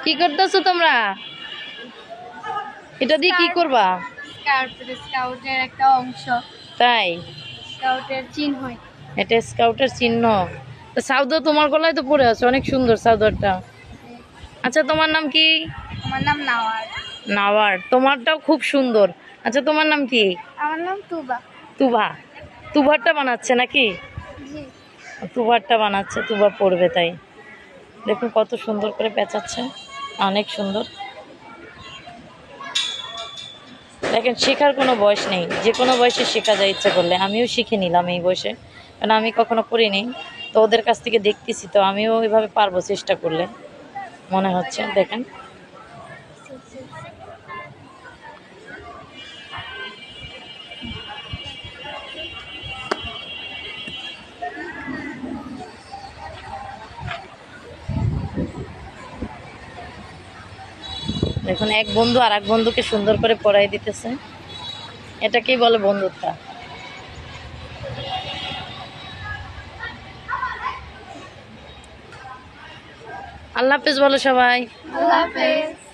কি করতেছো তোমরা? এটা দিয়ে কি করবা? স্কাউটের একটা অংশ। তাই? স্কাউটের চিহ্ন। এটা স্কাউটের চিহ্ন। তো সাউদার তোমার গলায় তো পরে আছে, অনেক সুন্দর সাউদারটা। আচ্ছা তোমার নাম কি? আমার নাম নাওয়ার। নাওয়ার, তোমারটাও খুব সুন্দর। আচ্ছা তোমার নাম কি? আমার নাম তুবা। তুভা। তুভারটা বানাচ্ছে নাকি? জি। তুভারটা বানাচ্ছে, তুভা পড়বে তাই। দেখুন কত সুন্দর করে পেঁচাচ্ছে, অনেক সুন্দর। দেখেন শেখার কোনো বয়স নেই, যে কোনো বয়সে শেখা যায় ইচ্ছা করলে। আমিও শিখে নিলাম এই বয়সে, কারণ আমি কখনো করিনি। তো ওদের কাছ থেকে দেখতেছি, তো আমিও এভাবে পারবো চেষ্টা করলে মনে হচ্ছে। দেখেন দেখুন এক বন্ধু আর এক বন্ধুকে সুন্দর করে পড়াই দিতেছে। এটাকেই বলে বন্ধুত্ব। আল্লাহ হাফেজ বলো সবাই। আল্লাহ হাফেজ।